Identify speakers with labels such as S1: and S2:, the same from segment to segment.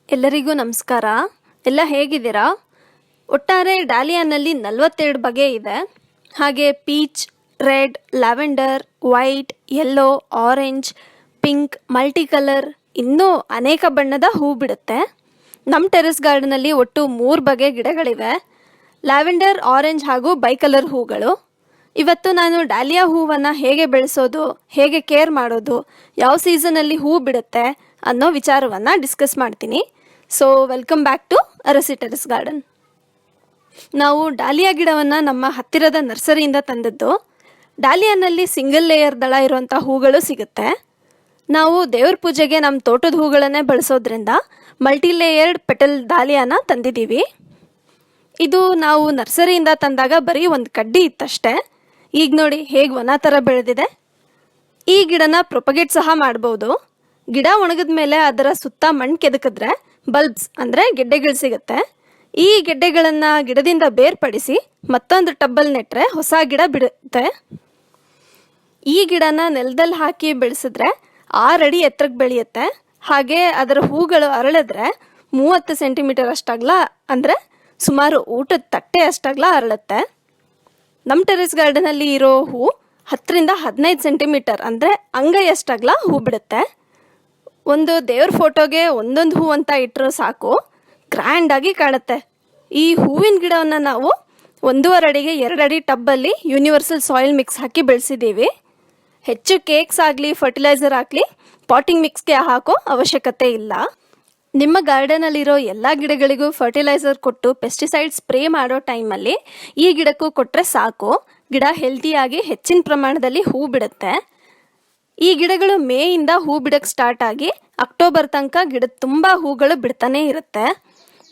S1: ಎಲ್ಲರಿಗೂ ನಮಸ್ಕಾರ. ಎಲ್ಲ ಹೇಗಿದ್ದೀರಾ? ಒಟ್ಟಾರೆ ಡಾಲಿಯಾನಲ್ಲಿ 42 ಬಗೆ ಇದೆ. ಹಾಗೆ peach, red, lavender, white, yellow, orange, pink, multi colour ಇನ್ನೂ ಅನೇಕ ಬಣ್ಣದ ಹೂ ಬಿಡುತ್ತೆ. ನಮ್ಮ ಟೆರೆಸ್ ಗಾರ್ಡನಲ್ಲಿ ಒಟ್ಟು 3 ಬಗೆ ಗಿಡಗಳಿವೆ. ಲ್ಯಾವೆಂಡರ್, ಆರೆಂಜ್ ಹಾಗೂ ಬೈಕಲರ್ ಹೂಗಳು. ಇವತ್ತು ನಾನು ಡಾಲಿಯಾ ಹೂವನ್ನು ಹೇಗೆ ಬೆಳೆಸೋದು, ಹೇಗೆ ಕೇರ್ ಮಾಡೋದು, ಯಾವ ಸೀಸನಲ್ಲಿ ಹೂ ಬಿಡುತ್ತೆ ಅನ್ನೋ ವಿಚಾರವನ್ನು ಡಿಸ್ಕಸ್ ಮಾಡ್ತೀನಿ. ಸೊ ವೆಲ್ಕಮ್ ಬ್ಯಾಕ್ ಟು ಅರಸಿ ಟೆರೆಸ್ ಗಾರ್ಡನ್. ನಾವು ಡಾಲಿಯಾ ಗಿಡವನ್ನು ನಮ್ಮ ಹತ್ತಿರದ ನರ್ಸರಿಯಿಂದ ತಂದದ್ದು. ಡಾಲಿಯಾನಲ್ಲಿ ಸಿಂಗಲ್ ಲೇಯರ್ ದಳ ಇರುವಂಥ ಹೂಗಳು ಸಿಗುತ್ತೆ. ನಾವು ದೇವ್ರ ಪೂಜೆಗೆ ನಮ್ಮ ತೋಟದ ಹೂಗಳನ್ನೇ ಬಳಸೋದ್ರಿಂದ ಮಲ್ಟಿ ಲೇಯರ್ಡ್ ಪೆಟಲ್ ಡಾಲಿಯಾನ ತಂದಿದ್ದೀವಿ. ಇದು ನಾವು ನರ್ಸರಿಯಿಂದ ತಂದಾಗ ಬರೀ ಒಂದು ಕಡ್ಡಿ ಇತ್ತಷ್ಟೇ. ಈಗ ನೋಡಿ ಹೇಗೆ ವನ ಥರ ಬೆಳೆದಿದೆ. ಈ ಗಿಡನ ಪ್ರೊಪಗೇಟ್ ಸಹ ಮಾಡ್ಬೋದು. ಗಿಡ ಒಣಗಿದ ಮೇಲೆ ಅದರ ಸುತ್ತ ಮಣ್ಣು ಕೆದಕಿದ್ರೆ ಬಲ್ಬ್ಸ್ ಅಂದರೆ ಗೆಡ್ಡೆಗಳು ಸಿಗುತ್ತೆ. ಈ ಗೆಡ್ಡೆಗಳನ್ನು ಗಿಡದಿಂದ ಬೇರ್ಪಡಿಸಿ ಮತ್ತೊಂದು ಟಬ್ಬಲ್ಲಿ ನೆಟ್ಟರೆ ಹೊಸ ಗಿಡ ಬಿಡುತ್ತೆ. ಈ ಗಿಡನ ನೆಲದಲ್ಲಿ ಹಾಕಿ ಬೆಳೆಸಿದ್ರೆ 6 ಅಡಿ ಎತ್ತರಕ್ಕೆ ಬೆಳೆಯುತ್ತೆ. ಹಾಗೆ ಅದರ ಹೂಗಳು ಅರಳಿದ್ರೆ 30 ಸೆಂಟಿಮೀಟರ್ ಅಷ್ಟಾಗಲ, ಅಂದರೆ ಸುಮಾರು ಊಟದ ತಟ್ಟೆ ಅಷ್ಟಾಗಲ ಅರಳುತ್ತೆ. ನಮ್ಮ ಟೆರೆಸ್ ಗಾರ್ಡನಲ್ಲಿ ಇರೋ ಹೂ 10ರಿಂದ 15 ಸೆಂಟಿಮೀಟರ್ ಅಂದರೆ ಅಂಗೈ ಅಷ್ಟಾಗಲ ಹೂ ಬಿಡುತ್ತೆ. ಒಂದು ದೇವ್ರ ಫೋಟೋಗೆ ಒಂದೊಂದು ಹೂ ಅಂತ ಇಟ್ಟರು ಸಾಕು, ಗ್ರ್ಯಾಂಡಾಗಿ ಕಾಣುತ್ತೆ. ಈ ಹೂವಿನ ಗಿಡವನ್ನು ನಾವು 1.5 ಅಡಿಗೆ 2 ಅಡಿ ಟಬ್ಬಲ್ಲಿ ಯೂನಿವರ್ಸಲ್ ಸಾಯಿಲ್ ಮಿಕ್ಸ್ ಹಾಕಿ ಬೆಳೆಸಿದ್ದೀವಿ. ಹೆಚ್ಚು ಕೇಕ್ಸ್ ಆಗಲಿ ಫರ್ಟಿಲೈಸರ್ ಆಗಲಿ ಪಾಟಿಂಗ್ ಮಿಕ್ಸ್ಗೆ ಹಾಕೋ ಅವಶ್ಯಕತೆ ಇಲ್ಲ. ನಿಮ್ಮ ಗಾರ್ಡನಲ್ಲಿರೋ ಎಲ್ಲ ಗಿಡಗಳಿಗೂ ಫರ್ಟಿಲೈಸರ್ ಕೊಟ್ಟು ಪೆಸ್ಟಿಸೈಡ್ ಸ್ಪ್ರೇ ಮಾಡೋ ಟೈಮಲ್ಲಿ ಈ ಗಿಡಕ್ಕೂ ಕೊಟ್ಟರೆ ಸಾಕು, ಗಿಡ ಹೆಲ್ತಿಯಾಗಿ ಹೆಚ್ಚಿನ ಪ್ರಮಾಣದಲ್ಲಿ ಹೂ ಬಿಡುತ್ತೆ. ಈ ಗಿಡಗಳು ಮೇಯಿಂದ ಹೂ ಬಿಡಕ್ಕೆ ಸ್ಟಾರ್ಟ್ ಆಗಿ ಅಕ್ಟೋಬರ್ ತನಕ ಗಿಡದ ತುಂಬ ಹೂಗಳು ಬಿಡ್ತಾನೆ ಇರುತ್ತೆ.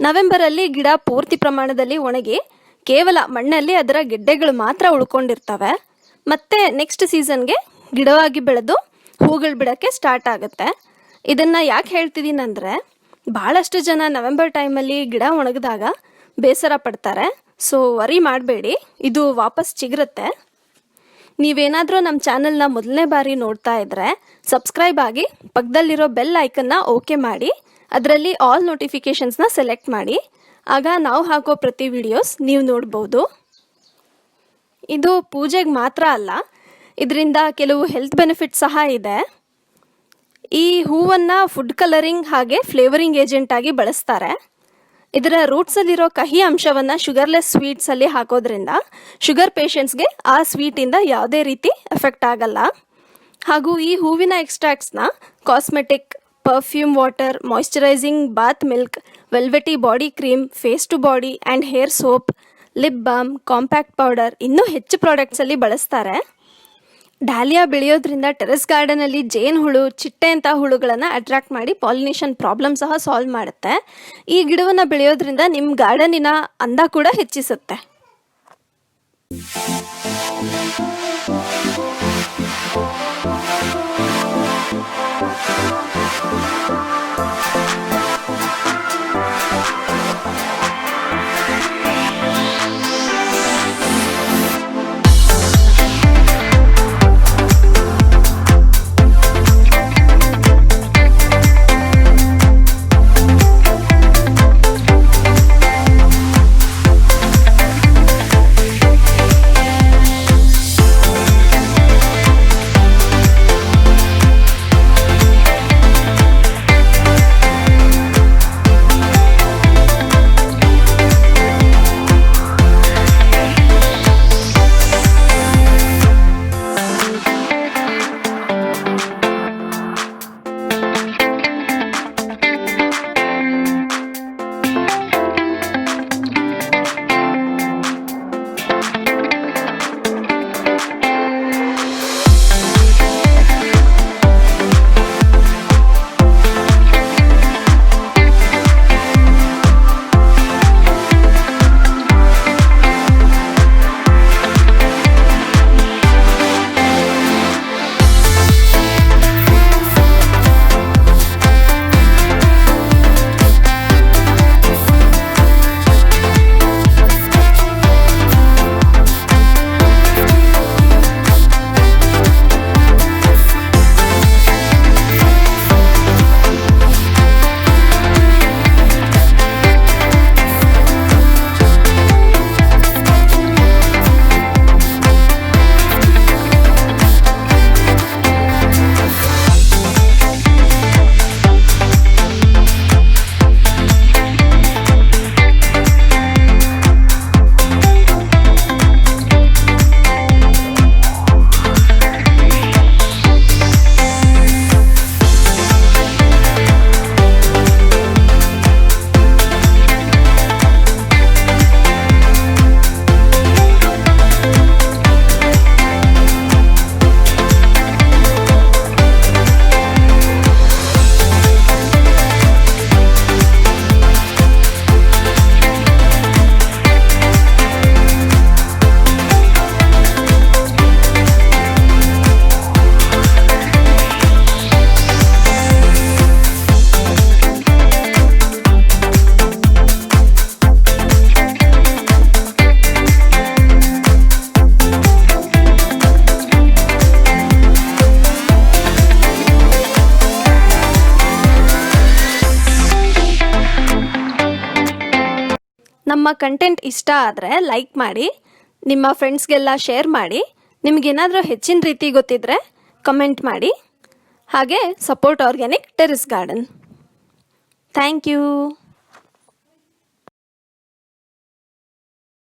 S1: ನವೆಂಬರಲ್ಲಿ ಗಿಡ ಪೂರ್ತಿ ಪ್ರಮಾಣದಲ್ಲಿ ಒಣಗಿ ಕೇವಲ ಮಣ್ಣಲ್ಲಿ ಅದರ ಗೆಡ್ಡೆಗಳು ಮಾತ್ರ ಉಳ್ಕೊಂಡಿರ್ತವೆ. ಮತ್ತೆ ನೆಕ್ಸ್ಟ್ ಸೀಸನ್ಗೆ ಗಿಡವಾಗಿ ಬೆಳೆದು ಹೂಗಳು ಬಿಡೋಕ್ಕೆ ಸ್ಟಾರ್ಟ್ ಆಗುತ್ತೆ. ಇದನ್ನು ಯಾಕೆ ಹೇಳ್ತಿದ್ದೀನಿ ಅಂದರೆ, ಭಾಳಷ್ಟು ಜನ ನವೆಂಬರ್ ಟೈಮಲ್ಲಿ ಗಿಡ ಒಣಗಿದಾಗ ಬೇಸರ ಪಡ್ತಾರೆ. ಸೊ ವರಿ ಮಾಡಬೇಡಿ, ಇದು ವಾಪಸ್ ಚಿಗುರುತ್ತೆ. ನೀವೇನಾದರೂ ನಮ್ಮ ಚಾನಲ್ನ ಮೊದಲನೇ ಬಾರಿ ನೋಡ್ತಾ ಇದ್ದರೆ ಸಬ್ಸ್ಕ್ರೈಬ್ ಆಗಿ ಪಕ್ಕದಲ್ಲಿರೋ ಬೆಲ್ ಐಕನ್ನ ಓಕೆ ಮಾಡಿ, ಅದರಲ್ಲಿ ಆಲ್ ನೋಟಿಫಿಕೇಷನ್ಸ್ನ ಸೆಲೆಕ್ಟ್ ಮಾಡಿ. ಆಗ ನಾವು ಹಾಕೋ ಪ್ರತಿ ವಿಡಿಯೋಸ್ ನೀವು ನೋಡ್ಬೋದು. ಇದು ಪೂಜೆಗೆ ಮಾತ್ರ ಅಲ್ಲ, ಇದರಿಂದ ಕೆಲವು ಹೆಲ್ತ್ ಬೆನಿಫಿಟ್ ಸಹ ಇದೆ. ಈ ಹೂವನ್ನು ಫುಡ್ ಕಲರಿಂಗ್ ಹಾಗೆ ಫ್ಲೇವರಿಂಗ್ ಏಜೆಂಟ್ ಆಗಿ ಬಳಸ್ತಾರೆ. ಇದರ ರೂಟ್ಸಲ್ಲಿರೋ ಕಹಿ ಅಂಶವನ್ನು ಶುಗರ್ಲೆಸ್ ಸ್ವೀಟ್ಸಲ್ಲಿ ಹಾಕೋದ್ರಿಂದ ಶುಗರ್ ಪೇಷಂಟ್ಸ್ಗೆ ಆ ಸ್ವೀಟಿಂದ ಯಾವುದೇ ರೀತಿ ಎಫೆಕ್ಟ್ ಆಗಲ್ಲ. ಹಾಗೂ ಈ ಹೂವಿನ ಎಕ್ಸ್ಟ್ರಾಕ್ಟ್ಸ್ನ cosmetic, perfume water, moisturising bath milk, velvety body cream, face to body and hair soap, lip balm, compact powder ಇನ್ನೂ ಹೆಚ್ಚು ಪ್ರಾಡಕ್ಟ್ಸಲ್ಲಿ ಬಳಸ್ತಾರೆ. ಡಾಲಿಯಾ ಬೆಳೆಯೋದ್ರಿಂದ ಟೆರೆಸ್ ಗಾರ್ಡನಲ್ಲಿ ಜೇನು ಹುಳು, ಚಿಟ್ಟೆ ಅಂತ ಹುಳುಗಳನ್ನು ಅಟ್ರಾಕ್ಟ್ ಮಾಡಿ ಪಾಲಿನೇಷನ್ ಪ್ರಾಬ್ಲಮ್ ಸಹ ಸಾಲ್ವ್ ಮಾಡುತ್ತೆ. ಈ ಗಿಡವನ್ನು ಬೆಳೆಯೋದ್ರಿಂದ ನಿಮ್ಮ ಗಾರ್ಡನಿನ ಅಂದ ಕೂಡ ಹೆಚ್ಚಿಸುತ್ತೆ. ನಮ್ಮ ಕಂಟೆಂಟ್ ಇಷ್ಟ ಆದರೆ ಲೈಕ್ ಮಾಡಿ, ನಿಮ್ಮ ಫ್ರೆಂಡ್ಸ್ಗೆಲ್ಲ ಶೇರ್ ಮಾಡಿ. ನಿಮಗೇನಾದರೂ ಹೆಚ್ಚಿನ ರೀತಿ ಗೊತ್ತಿದ್ದರೆ ಕಮೆಂಟ್ ಮಾಡಿ. ಹಾಗೆ support organic terrace garden. Thank you.